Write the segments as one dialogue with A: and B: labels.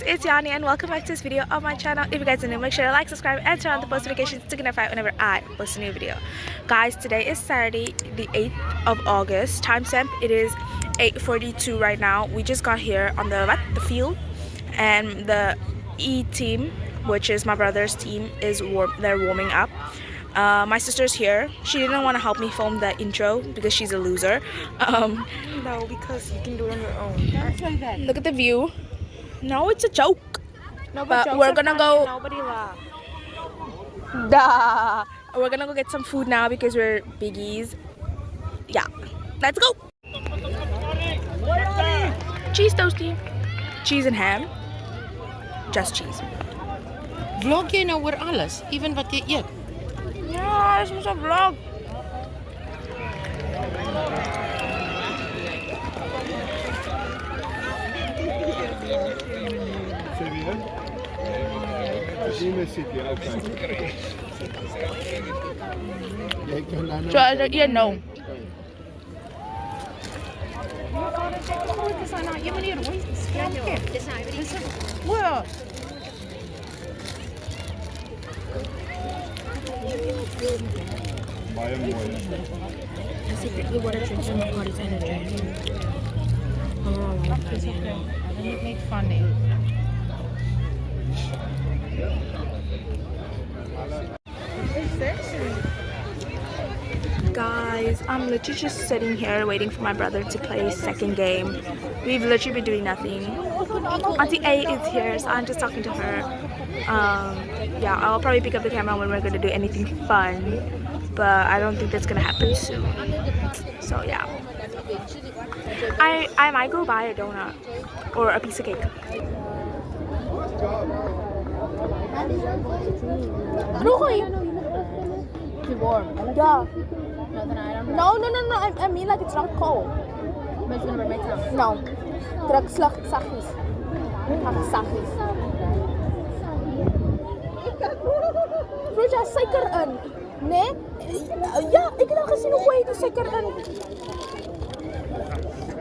A: It's Yanni and welcome back to this video on my channel. If you guys are new, make sure to like, subscribe and turn on the post notifications to get notified whenever I post a new video. Guys, today is Saturday the 8th of August. Timestamp, it is 8:42 right now. We just got here on the field, and the E team, which is my brother's team, they're warming up. My sister's here. She didn't want to help me film the intro because she's a loser.
B: No, because you can do it on your own. Don't say that.
A: Look at the view. No, it's a joke.
B: No,
A: but we're gonna go.
B: Nobody laugh.
A: Duh. We're gonna go get some food now because we're biggies. Yeah, let's go. Cheese toasty, cheese and ham. Just cheese.
C: Vlog jy nou oor alles, even wat jy eet?
A: Ja, dit is 'n vlog. So I don't even know. Well, I secretly want to drink some of Cardi's energy.
B: It's okay. Don't make funny.
A: Guys, I'm literally just sitting here waiting for my brother to play his second game. We've literally been doing nothing. Auntie A is here, so I'm just talking to her. Yeah, I'll probably pick up the camera when we're going to do anything fun, but I don't think that's going to happen soon. So yeah, I might go buy a donut or a piece of cake.
B: Too warm.
A: Yeah.
B: No, then I don't know.
A: No. I mean like it's not cold.
B: But it's gonna break my tongue.
A: No. Druk saggies. Saggies. Bro, jy suiker in. Nee? Ja, ek het al gesien hoe gooi jy die suiker in.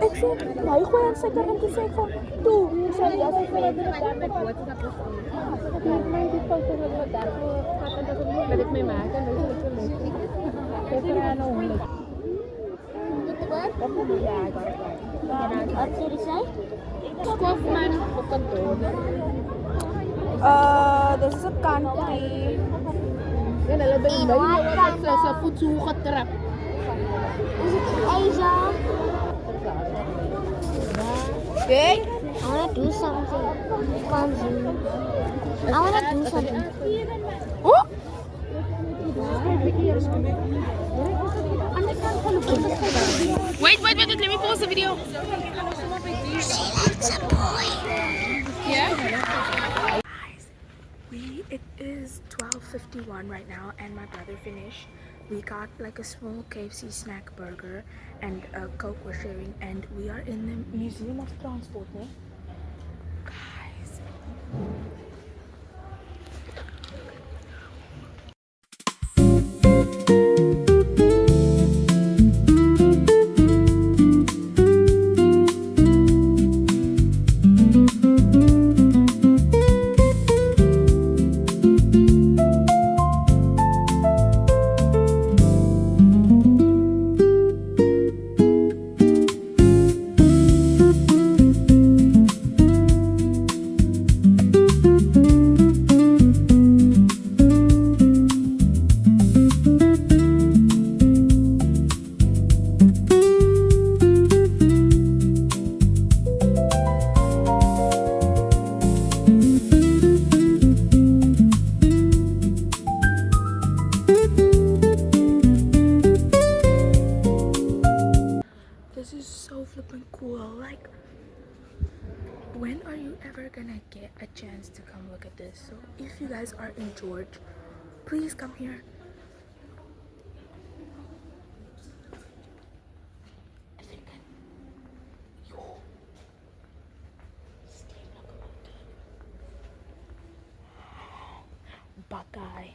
A: Ek sê, nou jy gooi aan suiker in, toe sê ek van, toe, sê jy as ek weet.
B: Wil ik mee maken? Dat is niet zo leuk. Ik heb er aan om. Ja, ik had het wel. Wat zullen ze zijn? Skofman op kantoor.
A: This is a country.
B: Ja, dan ben je bij je voedsel getrapt.
D: Is it Asia?
A: Okay.
D: I want to do something. I want to do something.
A: Oh! Wait, let me pause the video.
D: That's a boy.
A: Yeah? Guys, it is 12:51 right now and my brother finished. We got like a small KFC snack burger and a Coke we're sharing, and we are in the Museum of Transport, né? Guys. guys are in George, please come here. Buckeye.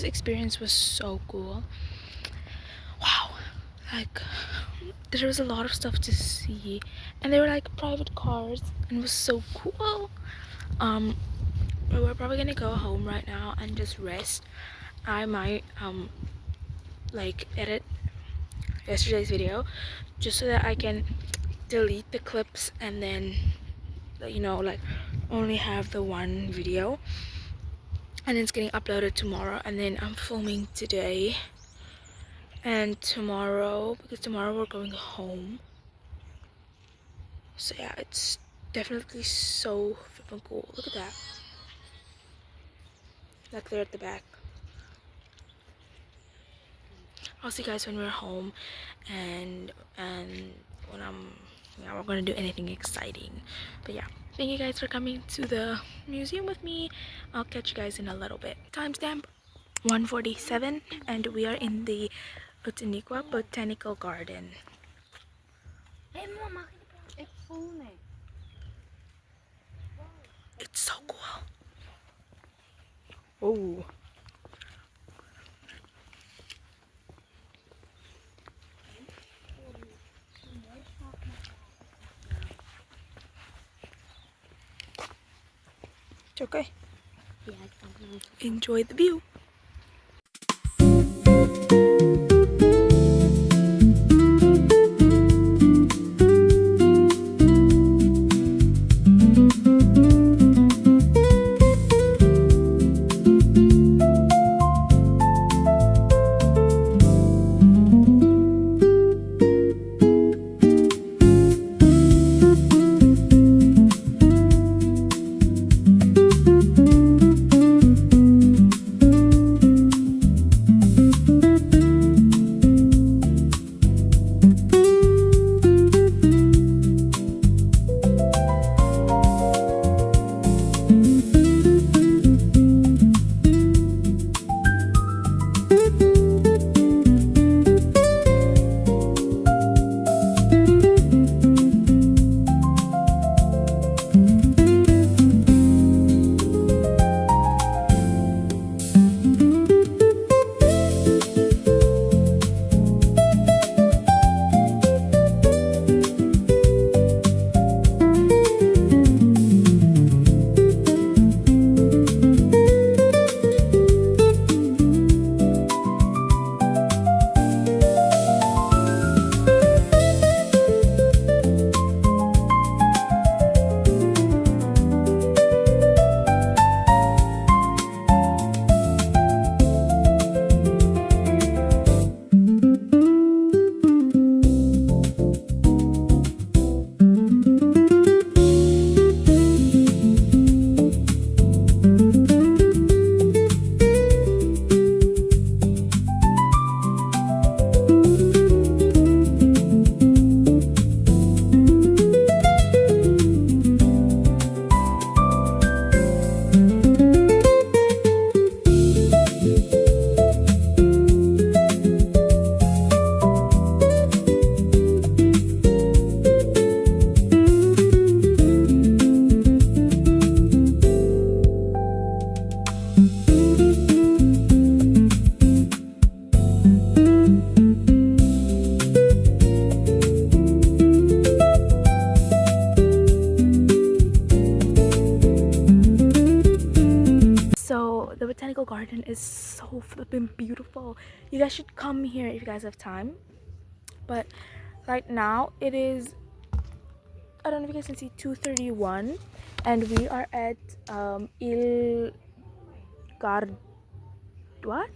A: Experience was so cool. Wow, like there was a lot of stuff to see, and they were like private cars, and it was so cool. We're probably gonna go home right now and just rest. I might like edit yesterday's video just so that I can delete the clips and then, you know, like only have the one video, and it's getting uploaded tomorrow. And then I'm filming today and tomorrow, because tomorrow we're going home. So yeah, it's definitely so freaking cool. Look at that, like there at the back. I'll see you guys when we're home, and when we're gonna do anything exciting. But yeah, thank you guys for coming to the museum with me. I'll catch you guys in a little bit. Timestamp 1:47, and we are in the Botaniqua Botanical Garden.
B: Hey mama, ik voel me.
A: It's so cool. Oh. It's okay.
B: Ja, ik kan het niet.
A: Enjoy the view. botanical garden is so flippin' beautiful. You guys should come here if you guys have time. But right now it is, I don't know if you guys can see, 2:31, and we are at Il Gard. What?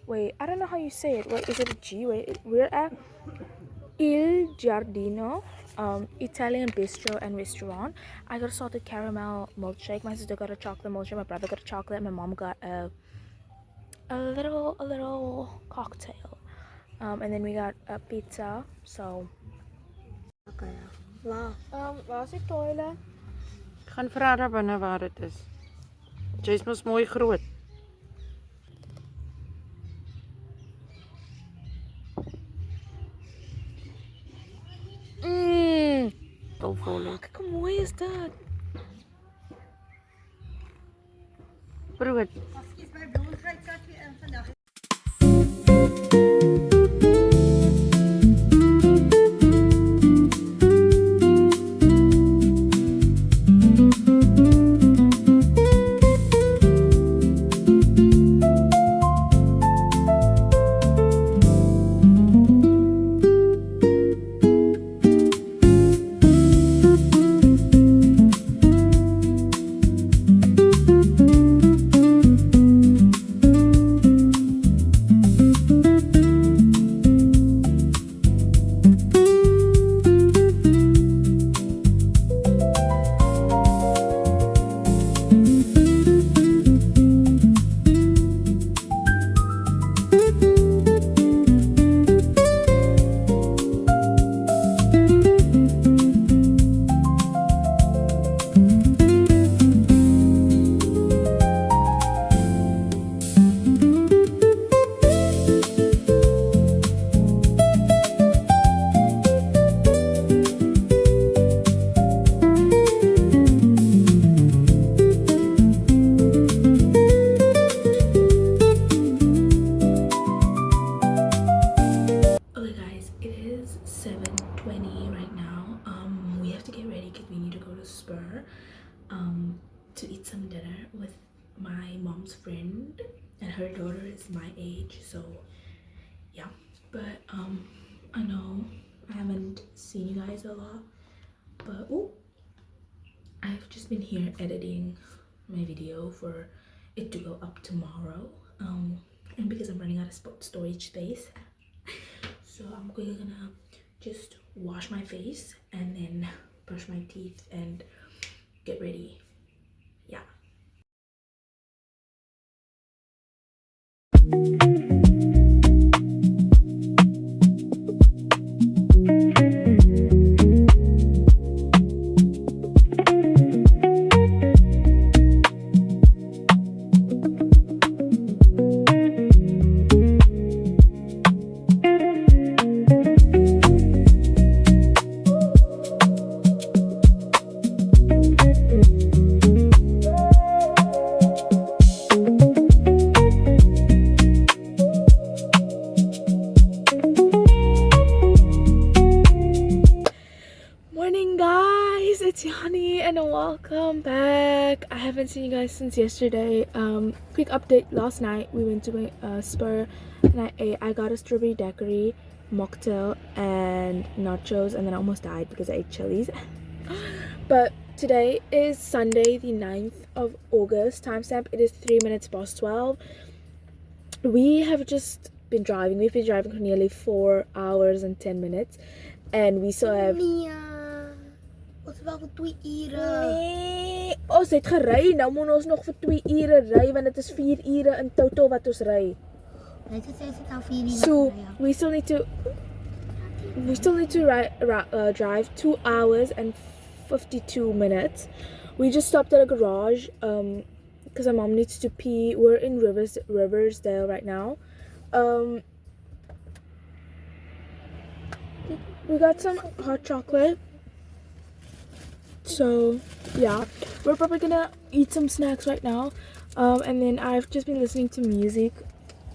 A: Wait, I don't know how you say it. Wait, is it a G? Wait, we're at Il Giardino, Italian bistro and restaurant. I got a salted caramel milkshake. My sister got a chocolate milkshake. My brother got a chocolate. My mom got a little cocktail. And then we got a pizza. So, waar is die toilet?
C: Gaan vra daar binne waar dit is. Jy's mos mooi groot. Go vol.
A: Kijk hoe mooi is dat.
C: Brood.
A: Spur to eat some dinner with my mom's friend, and her daughter is my age, so yeah. But I know I haven't seen you guys a lot, but I've just been here editing my video for it to go up tomorrow, and because I'm running out of storage space, so I'm gonna just wash my face and then brush my teeth and get ready. Yeah. And welcome back. I haven't seen you guys since yesterday. Quick update: last night we went to a Spur and I got a strawberry daiquiri, mocktail and nachos, and then I almost died because I ate chilies. But today is Sunday the 9th of August. Timestamp, it is 3 minutes past 12. We have just been driving. We've been driving for nearly 4 hours and 10 minutes, and we still have
D: Ons wou vir 2 ure.
A: Nee, ons het gery. Nou moet ons nog vir 2 ure ry, want dit is 4 ure in totaal wat ons ry.
D: Hy het gesê dit al 4 ure.
A: So we still need to drive 2 hours and 52 minutes. We just stopped at a garage because my mom needs to pee. We're in Riversdale right now. We got some hot chocolate. So yeah, we're probably gonna eat some snacks right now, and then I've just been listening to music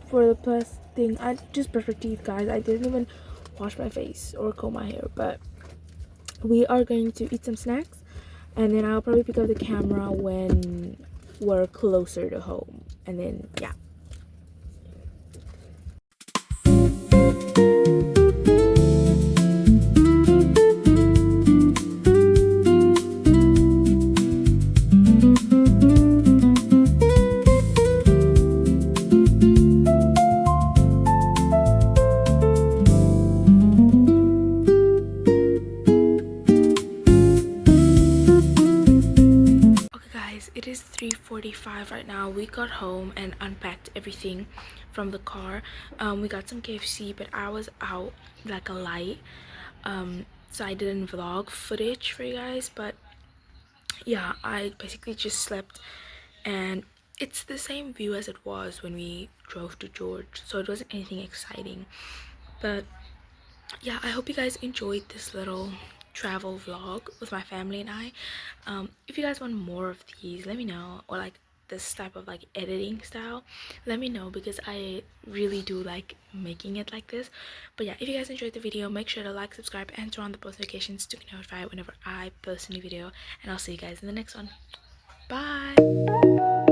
A: for the past thing. I just brushed my teeth, guys. I didn't even wash my face or comb my hair, but we are going to eat some snacks, and then I'll probably pick up the camera when we're closer to home. and then yeah. It is 3:45 right now. We got home and unpacked everything from the car. We got some KFC, but I was out like a light, so I didn't vlog footage for you guys. But yeah, I basically just slept, and it's the same view as it was when we drove to George, so it wasn't anything exciting. But yeah, I hope you guys enjoyed this little travel vlog with my family and I. If you guys want more of these, let me know, or like this type of like editing style, let me know, because I really do like making it like this. But yeah, if you guys enjoyed the video, make sure to like, subscribe, and turn on the post notifications to get notified whenever I post a new video, and I'll see you guys in the next one. Bye.